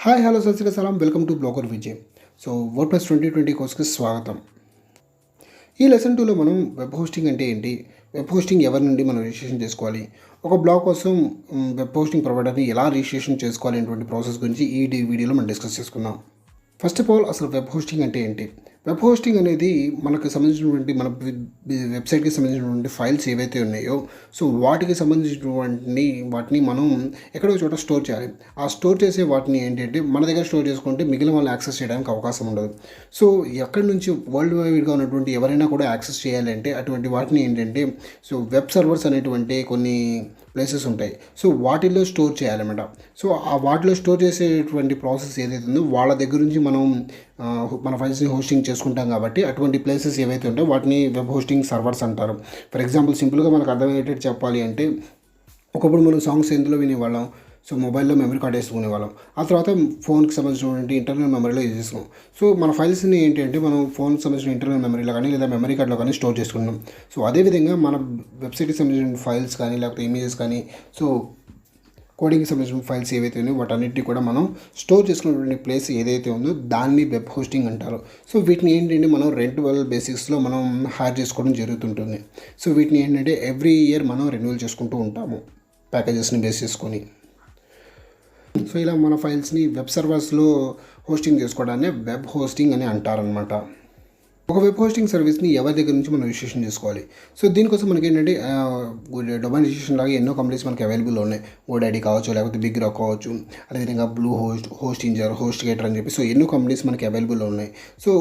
Hi hello Sat Sri సలాం welcome to blogger Vijay. So WordPress 2020 కోర్స్కి స్వాగతం. ఈ లెసన్ 2లో మనం వెబ్ హోస్టింగ్ అంటే ఏంటి, వెబ్ హోస్టింగ్ ఎవరి నుండి మనం రిజిస్ట్రేషన్ చేసుకోవాలి, ఒక బ్లాగ్ కోసం వెబ్ హోస్టింగ్ ప్రొవైడర్ని ఎలా రిజిస్ట్రేషన్ చేసుకోవాలి అనేటువంటి ప్రాసెస్ గురించి ఈ వీడియోలో మనం డిస్కస్ చేసుకుందాం. ఫస్ట్ ఆఫ్ ఆల్ అసలు వెబ్ హోస్టింగ్ అంటే ఏంటి? వెబ్ హోస్టింగ్ అనేది మనకు సంబంధించినటువంటి మన వెబ్సైట్కి సంబంధించినటువంటి ఫైల్స్ ఏవైతే ఉన్నాయో సో వాటికి సంబంధించినటువంటి వాటిని మనం ఎక్కడో చోట స్టోర్ చేయాలి. ఆ స్టోర్ చేసే వాటిని ఏంటంటే మన దగ్గర స్టోర్ చేసుకుంటే మిగిలిన వాళ్ళు యాక్సెస్ చేయడానికి అవకాశం ఉండదు. సో ఎక్కడి నుంచి వరల్డ్ వైడ్గా ఉన్నటువంటి ఎవరైనా కూడా యాక్సెస్ చేయాలంటే అటువంటి వాటిని ఏంటంటే సో వెబ్ సర్వర్స్ అనేటువంటి కొన్ని ప్లేసెస్ ఉంటాయి. సో వాటిల్లో స్టోర్ చేయాలన్నమాట. సో ఆ వాటిలో స్టోర్ చేసేటువంటి ప్రాసెస్ ఏదైతే ఉందో వాళ్ళ దగ్గర నుంచి మనం మన ఫైల్స్ని హోస్టింగ్ చేసుకుంటాం కాబట్టి అటువంటి ప్లేసెస్ ఏవైతే ఉంటాయో వాటిని వెబ్ హోస్టింగ్ సర్వర్స్ అంటారు. ఫర్ ఎగ్జాంపుల్ సింపుల్గా మనకు అర్థమయ్యేటట్టు చెప్పాలి అంటే ఒకప్పుడు మనం సాంగ్స్ ఎందులో వినేవాళ్ళం, సో మొబైల్లో మెమరీ కార్డ్ వేసుకునేవాళ్ళం. ఆ తర్వాత ఫోన్కి సంబంధించినటువంటి ఇంటర్నల్ మెమరీలో యూజ్ చేసుకున్నాం. సో మన ఫైల్స్ని ఏంటంటే మనం ఫోన్కి సంబంధించిన ఇంటర్నల్ మెమరీలో కానీ లేదా మెమరీ కార్డ్లో కానీ స్టోర్ చేసుకుంటాం. సో అదేవిధంగా మన వెబ్సైట్కి సంబంధించిన ఫైల్స్ కానీ లేకపోతే ఇమేజెస్ కానీ సో కోడింగ్కి సంబంధించిన ఫైల్స్ ఏవైతే ఉన్నాయో వాటన్నిటిని కూడా మనం స్టోర్ చేసుకున్నటువంటి ప్లేస్ ఏదైతే ఉందో దాన్ని వెబ్ హోస్టింగ్ అంటారు. సో వీటిని ఏంటంటే మనం రెంటల్ బేసిక్స్లో మనం హైర్ చేసుకోవడం జరుగుతుంటుంది. సో వీటిని ఏంటంటే ఎవ్రీ ఇయర్ మనం రెన్యువల్ చేసుకుంటూ ఉంటాము ప్యాకేజెస్ని బేస్ చేసుకొని. సో ఇలా మన ఫైల్స్ని వెబ్ సర్వర్స్లో హోస్టింగ్ చేసుకోవడాన్ని వెబ్ హోస్టింగ్ అని అంటారనమాట. ఒక వెబ్ హోస్టింగ్ సర్వీస్ని ఎవరి దగ్గర నుంచి మనం రిజిస్ట్రేషన్ చేసుకోవాలి. సో దీనికోసం మనకి ఏంటంటే డొమైన్ రిజిస్ట్రేషన్ లాగా ఎన్నో కంపెనీస్ మనకి అవైలబుల్ ఉన్నాయి. GoDaddy కావచ్చు, లేకపోతే బిగ్ రాక్ కావచ్చు, అదేవిధంగా బ్లూ హోస్ట్, హోస్టింజర్, హోస్ట్గేటర్ అని చెప్పి సో ఎన్నో కంపెనీస్ మనకి అవైలబుల్ ఉన్నాయి. సో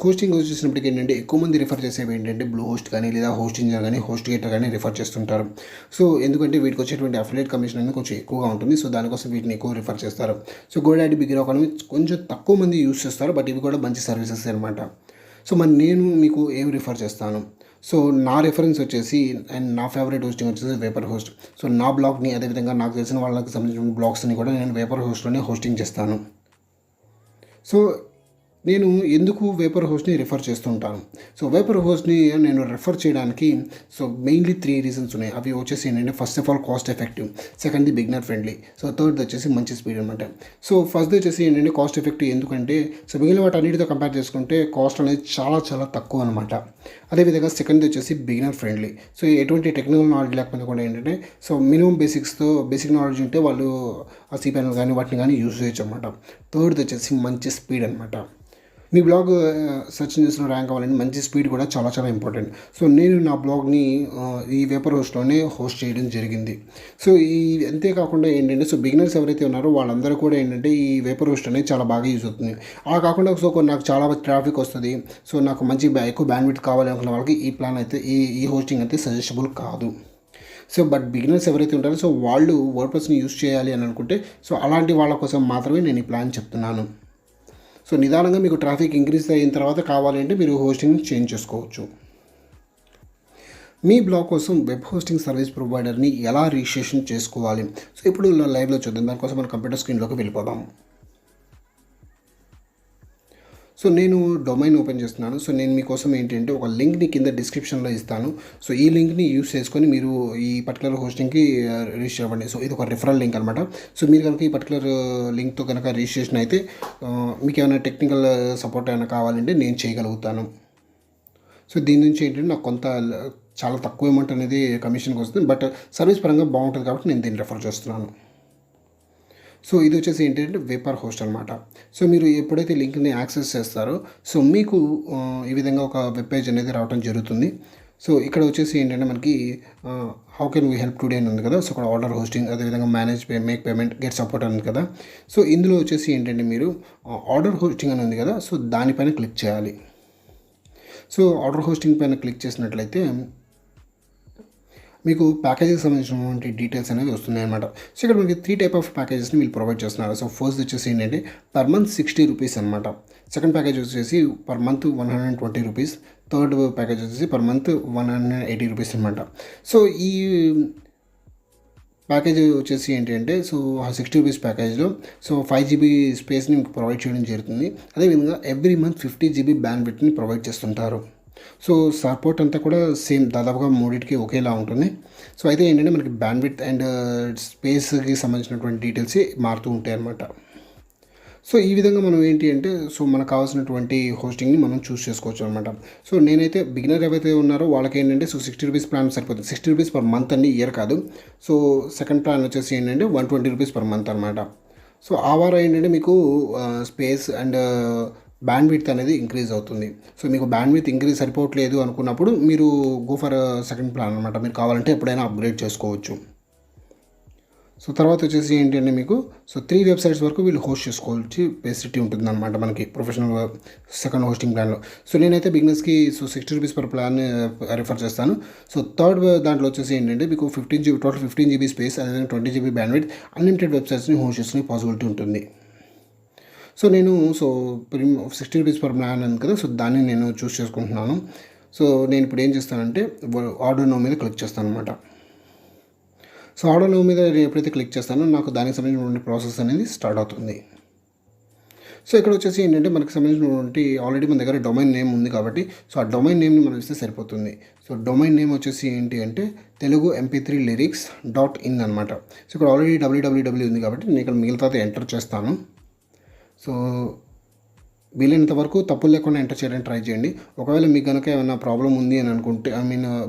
హోస్టింగ్ వచ్చేసినప్పటికీ ఏంటంటే ఎక్కువ మంది రిఫర్ చేసేవి ఏంటంటే బ్లూ హోస్ట్ కానీ లేదా హోస్టింజర్ కానీ హోస్ట్గేటర్ కానీ రిఫర్ చేస్తుంటారు. సో ఎందుకంటే వీటికి వచ్చేటువంటి అఫిలియేట్ కమిషన్ అనేది కొంచెం ఎక్కువగా ఉంటుంది. సో దానికోసం వీటిని ఎక్కువ రిఫర్ చేస్తారు. సో GoDaddy, బిగ్ రాక్ అనేవి కొంచెం తక్కువ మంది యూస్ చేస్తారు, బట్ ఇవి కూడా మంచి సర్వీసెస్ అనమాట. సో మరి నేను మీకు ఏం రిఫర్ చేస్తాను? సో నా రిఫరెన్స్ వచ్చేసి అండ్ నా ఫేవరెట్ హోస్టింగ్ వచ్చేసి వేపర్ హోస్ట్. సో నా బ్లాగ్ని అదేవిధంగా నాకు తెలిసిన వాళ్ళకి సంబంధించిన బ్లాగ్స్ని కూడా నేను వేపర్ హోస్ట్లోనే హోస్టింగ్ చేస్తాను. సో నేను ఎందుకు వేపర్ హోస్ట్ని రిఫర్ చేస్తుంటాను? సో వేపర్ హోస్ట్ని నేను రిఫర్ చేయడానికి సో మెయిన్లీ 3 రీజన్స్ ఉన్నాయి. అవి వచ్చేసి ఏంటంటే first of all cost effective, సెకండ్ది బిగినర్ ఫ్రెండ్లీ, సో థర్డ్ది వచ్చేసి మంచి స్పీడ్ అనమాట. సో ఫస్ట్ది వచ్చేసి ఏంటంటే కాస్ట్ ఎఫెక్టివ్. ఎందుకంటే సో మిగిలిన వాటి అన్నిటితో కంపేర్ చేసుకుంటే కాస్ట్ అనేది చాలా చాలా తక్కువ అనమాట. అదేవిధంగా సెకండ్ది వచ్చేసి బిగినర్ ఫ్రెండ్లీ. సో ఎటువంటి టెక్నికల్ నాలెడ్జ్ లేకపోతే కూడా ఏంటంటే సో మినిమం బేసిక్ నాలెడ్జ్ ఉంటే వాళ్ళు ఆ సి ప్యానల్ కానీ వాటిని కానీ యూజ్ చేయొచ్చు అనమాట. థర్డ్ది వచ్చేసి మంచి స్పీడ్ అనమాట. మీ బ్లాగ్ సెర్చ్ ఇంజిన్స్లో ర్యాంక్ అవ్వాలంటే మంచి స్పీడ్ కూడా చాలా చాలా ఇంపార్టెంట్. సో నేను నా బ్లాగ్ని ఈ వేపర్ హోస్ట్లోనే హోస్ట్ చేయడం జరిగింది. సో అంతేకాకుండా ఏంటంటే సో బిగినర్స్ ఎవరైతే ఉన్నారో వాళ్ళందరూ కూడా ఏంటంటే ఈ వేపర్ హోస్ట్ అనేది చాలా బాగా యూజ్ అవుతుంది. అలా కాకుండా సో నాకు చాలా ట్రాఫిక్ వస్తుంది, సో నాకు మంచి ఎక్కువ బ్యాండ్విడ్త్ కావాలి అనుకున్న వాళ్ళకి ఈ ప్లాన్ అయితే ఈ హోస్టింగ్ అయితే సజెస్టబుల్ కాదు. సో బట్ బిగినర్స్ ఎవరైతే ఉంటారో సో వాళ్ళు వర్డ్ప్రెస్ని యూజ్ చేయాలి అని అనుకుంటే సో అలాంటి వాళ్ళ కోసం మాత్రమే నేను ఈ ప్లాన్ చెప్తున్నాను. సో నిదానంగా మీకు ట్రాఫిక్ ఇంక్రీజ్ అయిన తర్వాత కావాలంటే మీరు హోస్టింగ్ చేంజ్ చేసుకోవచ్చు. మీ బ్లాగ్ కోసం వెబ్ హోస్టింగ్ సర్వీస్ ప్రొవైడర్ని ఎలా రిజిస్ట్రేషన్ చేసుకోవాలి? సో ఇప్పుడు లైవ్లో చూద్దాం. దానికోసం మన కంప్యూటర్ స్క్రీన్లోకి వెళ్ళిపోదాం. సో నేను డొమైన్ ఓపెన్ చేస్తున్నాను. సో నేను మీకోసం ఏంటంటే ఒక లింక్ని కింద డిస్క్రిప్షన్లో ఇస్తాను. సో ఈ లింక్ని యూస్ చేసుకొని మీరు ఈ పర్టికులర్ హోస్టింగ్కి రిజిస్టర్ అవ్వండి. సో ఇది ఒక రిఫరల్ లింక్ అనమాట. సో మీరు కనుక ఈ పర్టికులర్ లింక్తో కనుక రిజిస్ట్రేషన్ అయితే మీకు ఏమైనా టెక్నికల్ సపోర్ట్ ఏమైనా కావాలంటే నేను చేయగలుగుతాను. సో దీని నుంచి ఏంటంటే నాకు కొంత చాలా తక్కువ అమౌంట్ అనేది కమిషన్కి వస్తుంది, బట్ సర్వీస్ పరంగా బాగుంటుంది కాబట్టి నేను దీన్ని రిఫర్ చేస్తున్నాను. సో ఇది వచ్చేసి ఏంటంటే వేపర్ హోస్ట్ అనమాట. సో మీరు ఎప్పుడైతే లింక్ని యాక్సెస్ చేస్తారో సో మీకు ఈ విధంగా ఒక వెబ్ పేజ్ అనేది రావడం జరుగుతుంది. సో ఇక్కడ వచ్చేసి ఏంటంటే మనకి how can we help today అని ఉంది కదా. సో ఇక్కడ ఆర్డర్ హోస్టింగ్, అదేవిధంగా మేక్ పేమెంట్, గెట్ సపోర్ట్ అని ఉంది కదా. సో ఇందులో వచ్చేసి ఏంటంటే మీరు ఆర్డర్ హోస్టింగ్ అని ఉంది కదా, సో దానిపైన క్లిక్ చేయాలి. సో ఆర్డర్ హోస్టింగ్ పైన క్లిక్ చేసినట్లయితే మీకు ప్యాకేజెస్ సంబంధించినటువంటి డీటెయిల్స్ అనేవి వస్తున్నాయి అనమాట. సో ఇక్కడ మనకి 3 టైప్ ఆఫ్ ప్యాకేజెస్ని వీళ్ళు ప్రొవైడ్ చేస్తున్నారు. సో ఫస్ట్ వచ్చేసి ఏంటంటే పర్ మంత్ 60 రూపీస్ అనమాట. సెకండ్ ప్యాకేజ్ వచ్చేసి per month 120 rupees. Third package వచ్చేసి పర్ మంత్ 180 రూపీస్ అనమాట. సో ఈ ప్యాకేజ్ వచ్చేసి ఏంటంటే సో 60 రూపీస్ ప్యాకేజ్లో సో 5 GB స్పేస్ని మీకు ప్రొవైడ్ చేయడం జరుగుతుంది. అదేవిధంగా ఎవ్రీ మంత్ 50 GB బ్యాండ్విడ్త్ని ప్రొవైడ్ చేస్తుంటారు. సో సపోర్ట్ అంతా కూడా సేమ్ దాదాపుగా మూడింటికి ఒకేలా ఉంటుంది. సో అయితే ఏంటంటే మనకి బ్యాండ్విడ్త్ అండ్ స్పేస్కి సంబంధించినటువంటి డీటెయిల్స్ మారుతూ ఉంటాయి అన్నమాట. సో ఈ విధంగా మనం ఏంటి అంటే సో మనకు కావాల్సినటువంటి హోస్టింగ్ని మనం చూస్ చేసుకోవచ్చు అనమాట. సో నేనైతే బిగినర్ ఎవరైతే ఉన్నారో వాళ్ళకి ఏంటంటే సో ₹60 ప్లాన్ సరిపోతుంది. ₹60 పర్ మంత్ అండి, ఇయర్ కాదు. సో సెకండ్ ప్లాన్ వచ్చేసి ఏంటంటే ₹120 పర్ మంత్ అనమాట. సో ఆ వారం ఏంటంటే మీకు స్పేస్ అండ్ బ్యాండ్విడ్త్ అనేది ఇంక్రీజ్ అవుతుంది. సో మీకు బ్యాండ్విడ్త్ ఇంక్రీజ్ సరిపోవట్లేదు అనుకున్నప్పుడు మీరు గో ఫర్ సెకండ్ ప్లాన్ అనమాట. మీరు కావాలంటే ఎప్పుడైనా అప్గ్రేడ్ చేసుకోవచ్చు. సో తర్వాత వచ్చేసి ఏంటంటే మీకు సో 3 వెబ్సైట్స్ వరకు వీళ్ళు హోస్ట్ చేసుకోవచ్చు ఫెసిలిటీ ఉంటుందన్నమాట మనకి ప్రొఫెషనల్ సెకండ్ హోస్టింగ్ ప్లాన్లో. సో నేనైతే బిగినర్స్కి సో ₹60 పర్ ప్లాన్ రిఫర్ చేస్తాను. సో థర్డ్ దాంట్లో వచ్చేసి ఏంటంటే మీకు 15 GB టోటల్ 15 GB స్పేస్, అదేవిధంగా 20 GB బ్యాండ్విడ్త్, అన్లిమిటెడ్ వెబ్సైట్స్ని హోస్ట్ చేసుకునే పాసిబిలిటీ ఉంటుంది. సో నేను సో ₹60 పర్ ప్లాన్ అని కదా, సో దాన్ని నేను చూస్ చేసుకుంటున్నాను. సో నేను ఇప్పుడు ఏం చేస్తానంటే ఆర్డర్ నౌ మీద క్లిక్ చేస్తాను అనమాట. సో ఆర్డర్ నౌ మీద ఎప్పుడైతే క్లిక్ చేస్తానో నాకు దానికి సంబంధించినటువంటి ప్రాసెస్ అనేది స్టార్ట్ అవుతుంది. సో ఇక్కడ వచ్చేసి ఏంటంటే మనకు సంబంధించినటువంటి ఆల్రెడీ మన దగ్గర డొమైన్ నేమ్ ఉంది కాబట్టి సో ఆ డొమైన్ నేమ్ని మనం ఇస్తే సరిపోతుంది. సో డొమైన్ నేమ్ వచ్చేసి ఏంటి అంటే తెలుగు mp3lyrics.in అనమాట. సో ఇక్కడ ఆల్రెడీ www ఉంది కాబట్టి నేను ఇక్కడ మిగతా ఎంటర్ చేస్తాను. సో వీలైనంత వరకు తప్పులు లేకుండా ఎంటర్ చేయడానికి ట్రై చేయండి. ఒకవేళ మీకు కనుక ఏమైనా ప్రాబ్లం ఉంది అని అనుకుంటే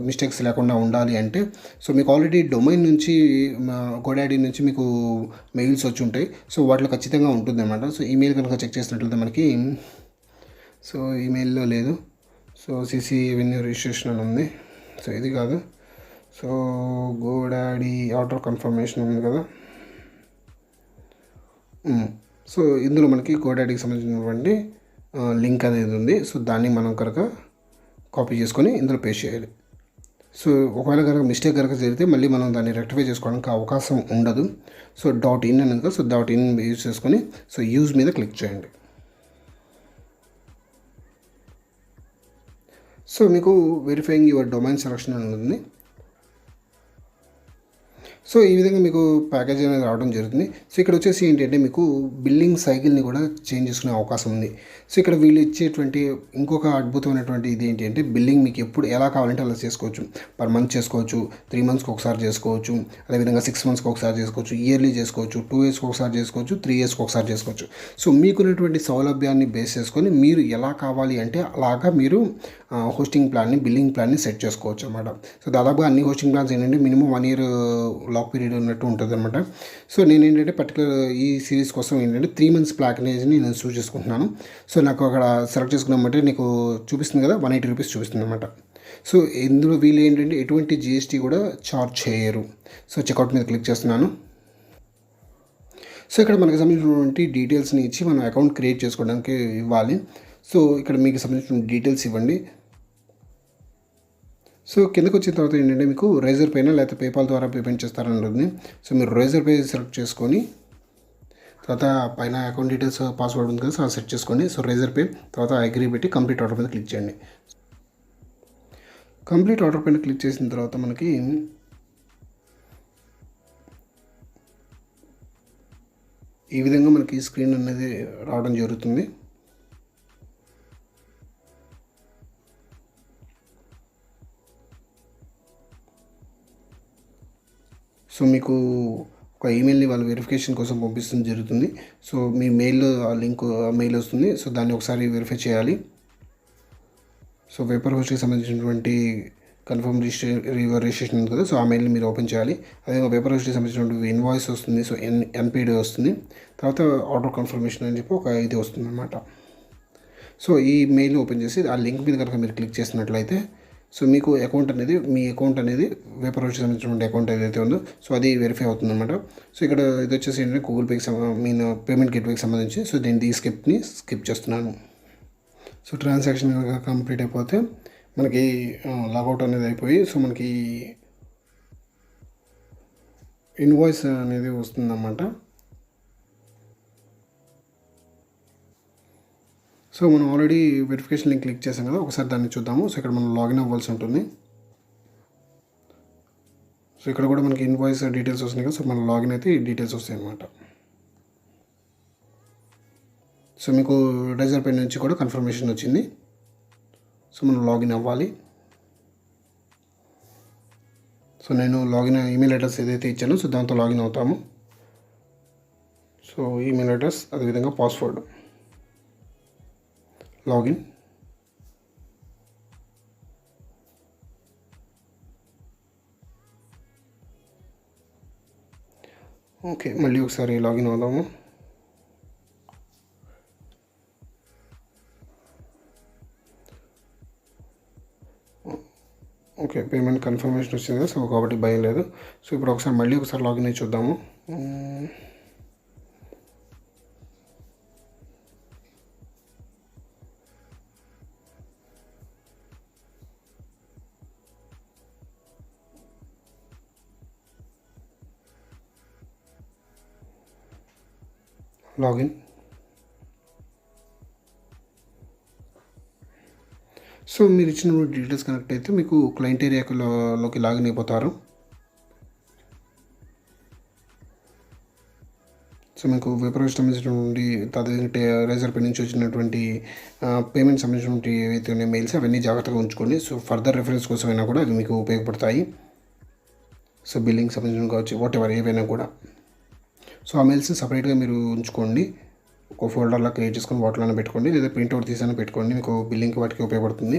మిస్టేక్స్ లేకుండా ఉండాలి అంటే సో మీకు ఆల్రెడీ డొమైన్ నుంచి గోడాడీ నుంచి మీకు మెయిల్స్ వచ్చి ఉంటాయి. సో వాటిలో ఖచ్చితంగా ఉంటుంది అనమాట. సో ఈమెయిల్ కనుక చెక్ చేసినట్లయితే మనకి సో ఈమెయిల్లో లేదు. సో సిసి ఎవెన్యూ రిజిస్ట్రేషన్ అని ఉంది. సో ఇది కాదు. సో గోడాడీ ఆర్డర్ కన్ఫర్మేషన్ ఉంది కదా. సో ఇందులో మనకి గోడాడీకి సంబంధించినటువంటి లింక్ అనేది ఉంది. సో దాన్ని మనం కనుక కాపీ చేసుకొని ఇందులో పేస్ట్ చేయాలి. సో ఒకవేళ కనుక మిస్టేక్ కనుక జరిగితే మళ్ళీ మనం దాన్ని రెక్టిఫై చేసుకోవడానికి అవకాశం ఉండదు. సో .in అని ఉంది. సో .in యూజ్ చేసుకొని సో యూజ్ మీద క్లిక్ చేయండి. సో మీకు వెరిఫైయింగ్ యువర్ డొమైన్ సెలక్షన్ అని ఉంది. సో ఈ విధంగా మీకు ప్యాకేజ్ అనేది రావడం జరుగుతుంది. సో ఇక్కడ వచ్చేసి ఏంటంటే మీకు బిల్లింగ్ సైకిల్ని కూడా చేంజ్ చేసుకునే అవకాశం ఉంది. సో ఇక్కడ వీళ్ళు ఇచ్చేటువంటి ఇంకొక అద్భుతమైనటువంటి ఇది ఏంటి అంటే బిల్లింగ్ మీకు ఎప్పుడు ఎలా కావాలంటే అలా చేసుకోవచ్చు. పర్ మంత్ చేసుకోవచ్చు, 3 మంత్స్కి ఒకసారి చేసుకోవచ్చు, అదేవిధంగా 6 మంత్స్కి ఒకసారి చేసుకోవచ్చు, ఇయర్లీ చేసుకోవచ్చు, 2 ఇయర్స్కి ఒకసారి చేసుకోవచ్చు, 3 ఇయర్స్కి ఒకసారి చేసుకోవచ్చు. సో మీకున్నటువంటి సౌలభ్యాన్ని బేస్ చేసుకొని మీరు ఎలా కావాలి అంటే అలాగా మీరు హోస్టింగ్ ప్లాన్ని, బిల్లింగ్ ప్లాన్ని సెట్ చేసుకోవచ్చు అన్నమాట. సో దాదాపుగా అన్ని హోస్టింగ్ ప్లాన్స్ ఏంటంటే మినిమం 1 ఇయర్ లాక్ పీరియడ్ ఉన్నట్టు ఉంటుంది అనమాట. సో నేను ఏంటంటే పర్టికులర్ ఈ సిరీస్ కోసం ఏంటంటే 3 మంత్స్ ప్యాకేజ్ని నేను చూస్ చేసుకుంటున్నాను. సో నాకు అక్కడ సెలెక్ట్ చేసుకున్నామంటే నీకు చూపిస్తుంది కదా ₹180 చూపిస్తుంది అనమాట. సో ఇందులో వీళ్ళు ఏంటంటే ఎటువంటి GST కూడా ఛార్జ్ చేయరు. సో చెక్అవుట్ మీద క్లిక్ చేస్తున్నాను. సో ఇక్కడ మనకు సంబంధించినటువంటి డీటెయిల్స్ని ఇచ్చి మనం అకౌంట్ క్రియేట్ చేసుకోవడానికి ఇవ్వాలి. సో ఇక్కడ మీకు సంబంధించిన డీటెయిల్స్ ఇవ్వండి. సో కిందకు వచ్చిన తర్వాత ఏంటంటే మీకు రైజర్ పేనా లేకపోతే పేపాల్ ద్వారా పేమెంట్ చేస్తారని ఉంటుంది. సో మీరు రైజర్ పే సెలెక్ట్ చేసుకొని తర్వాత పైన అకౌంట్ డీటెయిల్స్ పాస్వర్డ్ ఉంది కదా, సో సెట్ చేసుకోండి. సో రైజర్ పే తర్వాత అగ్రీ పెట్టి కంప్లీట్ ఆర్డర్ మీద క్లిక్ చేయండి. కంప్లీట్ ఆర్డర్ పైన క్లిక్ చేసిన తర్వాత మనకి ఈ విధంగా మనకి స్క్రీన్ అనేది రావడం జరుగుతుంది. సో మీకు ఒక ఈమెయిల్ని వాళ్ళు వెరిఫికేషన్ కోసం పంపిస్తుంది జరుగుతుంది. సో మీ మెయిల్లో ఆ లింక్ మెయిల్ వస్తుంది. సో దాన్ని ఒకసారి వెరిఫై చేయాలి. సో Vaporhostకి సంబంధించినటువంటి కన్ఫర్మ్ రిజిస్ట్రేషన్ ఉంది కదా, సో ఆ మెయిల్ని మీరు ఓపెన్ చేయాలి. అదేవిధంగా Vaporhostకి సంబంధించినటువంటి ఇన్వాయిస్ వస్తుంది. సో NPD వస్తుంది. తర్వాత ఆర్డర్ కన్ఫర్మేషన్ అని చెప్పి ఒక ఇది వస్తుంది అన్నమాట. సో ఈ మెయిల్ ఓపెన్ చేసి ఆ లింక్ మీద కనుక మీరు క్లిక్ చేసినట్లయితే సో మీకు మీ అకౌంట్ అనేది Vaporhostకి సంబంధించిన అకౌంట్ ఏదైతే ఉందో సో అది వెరిఫై అవుతుంది అనమాట. సో ఇక్కడ ఇది వచ్చేసి ఏంటంటే గూగుల్ పేకి పేమెంట్ గేట్వేకి సంబంధించి సో నేను ఈ స్కిప్ చేస్తున్నాను. సో ట్రాన్సాక్షన్ కంప్లీట్ అయిపోతే మనకి లాగౌట్ అనేది అయిపోయి సో మనకి ఇన్వాయిస్ అనేది వస్తుందన్నమాట. సో మనం ఆల్రెడీ వెరిఫికేషన్ లింక్ క్లిక్ చేసాం కదా, ఒకసారి దాన్ని చూద్దాము. సో ఇక్కడ మనం లాగిన్ అవ్వాల్సి ఉంటుంది. సో ఇక్కడ కూడా మనకి ఇన్వాయిస్ డీటెయిల్స్ వస్తున్నాయి కదా, సో మనం లాగిన్ అయితే ఈ డీటెయిల్స్ వస్తాయి అన్నమాట. సో మీకు రైజర్ పే నుంచి కూడా కన్ఫర్మేషన్ వచ్చింది. సో మనం లాగిన్ అవ్వాలి. సో నేను లాగిన్ ఈమెయిల్ అడ్రస్ ఏదైతే ఇచ్చానో సో దాంతో లాగిన్ అవుతాము. సో ఈమెయిల్ అడ్రస్, అదేవిధంగా పాస్వర్డ్, లాగిన్. ఓకే, మళ్ళీ ఒకసారి లాగిన్ అవుదాము. ఓకే, పేమెంట్ కన్ఫర్మేషన్ వచ్చింది, సో కాబట్టి భయం లేదు. సో ఇప్పుడు మళ్ళీ ఒకసారి లాగిన్ అయ్యి చూద్దాము. లాగిన్. సో మీరు ఇచ్చిన డీటెయిల్స్ కనెక్ట్ అయితే మీకు క్లయింట్ ఏరియాలోకి లాగిన్ అయిపోతారు. సో మీకు Vaporhost సంబంధించినటువంటి రేజర్ పే నుంచి వచ్చినటువంటి పేమెంట్ సంబంధించినటువంటి ఏవైతే ఉన్నాయి మెయిల్స్ అవన్నీ జాగ్రత్తగా ఉంచుకోండి. సో ఫర్దర్ రెఫరెన్స్ కోసమైనా కూడా అవి మీకు ఉపయోగపడతాయి. సో బిల్లింగ్ సంబంధించిన కావచ్చు, వాట్ ఎవర్ ఏవైనా కూడా. సో ఆ మెయిల్స్ సపరేట్గా మీరు ఉంచుకోండి, ఒక ఫోల్డర్లా క్రియేట్ చేసుకొని వాటిలోనే పెట్టుకోండి, లేదా ప్రింట్అవుట్ తీసాను పెట్టుకోండి, మీకు బిల్లింగ్కి వాటికి ఉపయోగపడుతుంది.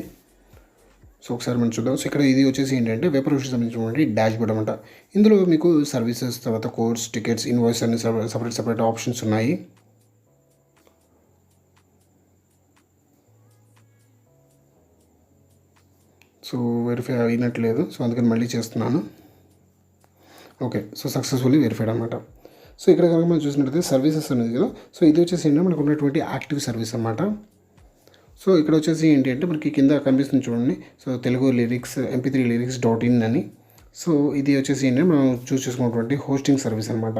సో ఒకసారి మనం చూద్దాం. సో ఇక్కడ ఇది వచ్చేసి ఏంటంటే Vaporhost సంబంధించినటువంటి డాష్ బోర్డ్ అనమాట. ఇందులో మీకు సర్వీసెస్, తర్వాత కోడ్స్, టికెట్స్, ఇన్వాయిస్ అన్ని సపరేట్ ఆప్షన్స్ ఉన్నాయి. సో వెరిఫై అయినట్లేదు, సో అందుకని మళ్ళీ చేస్తున్నాను. ఓకే, సో సక్సెస్ఫుల్లీ వెరిఫైడ్ అనమాట. సో ఇక్కడ కనుక మనం చూసినట్లయితే సర్వీసెస్ అనేది కదా, సో ఇది వచ్చేసి ఏంటంటే మనకు ఉన్నటువంటి యాక్టివ్ సర్వీస్ అనమాట. సో ఇక్కడ వచ్చేసి ఏంటి అంటే మనకి కింద కనిపిస్తుంది చూడండి. So Telugu lyrics MP3 lyrics.in అని. సో ఇది వచ్చేసి ఏంటంటే మనం చూస్ చేసుకున్నటువంటి హోస్టింగ్ సర్వీస్ అనమాట.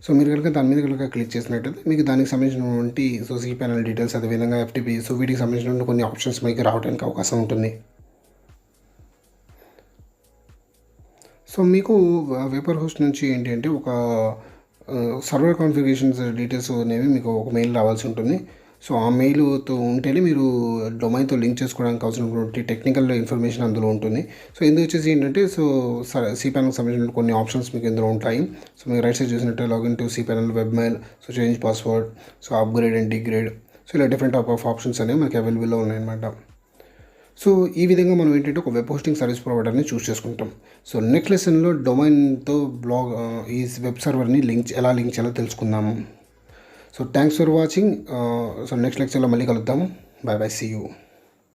సో మీరు కనుక దాని మీద కనుక క్లిక్ చేసినట్టయితే మీకు దానికి సంబంధించినటువంటి సో cPanel డీటెయిల్స్, అదేవిధంగా FTP, సో వీటికి సంబంధించినటువంటి కొన్ని ఆప్షన్స్ మీకు రావడానికి అవకాశం ఉంటుంది. సో మీకు Vaporhost నుంచి ఏంటి అంటే ఒక సర్వర్ కాన్ఫిగరేషన్స్ డీటెయిల్స్ అనేవి మీకు ఒక మెయిల్ రావాల్సి ఉంటుంది. సో ఆ మెయిల్తో ఉంటేనే మీరు డొమైన్తో లింక్ చేసుకోవడానికి కావాల్సినటువంటి టెక్నికల్ ఇన్ఫర్మేషన్ అందులో ఉంటుంది. సో ఇందులో వచ్చేసి ఏంటంటే సో cPanelకి సంబంధించిన కొన్ని ఆప్షన్స్ మీకు ఇందులో ఉంటాయి. సో మీరు రైట్ సైడ్ చూసినట్టే login to cPanel web mail, so change password, so upgrade and degrade, so ఇలా డిఫరెంట్ టైప్ ఆఫ్ ఆప్షన్స్ అనేవి మనకి అవైలబుల్లో ఉన్నాయన్నమాట. సో ఈ విధంగా మనం ఏంటంటే ఒక వెబ్ హోస్టింగ్ సర్వీస్ ప్రొవైడర్ని చూస్ చేసుకుంటాం. సో నెక్స్ట్ లెసన్లో డొమైన్తో ఈ వెబ్ సర్వర్ని ఎలా లింక్ చేయాలో తెలుసుకుందాము. So thanks for watching. So next లెక్చర్లో మళ్ళీ కలుద్దాము. Bye bye, see you.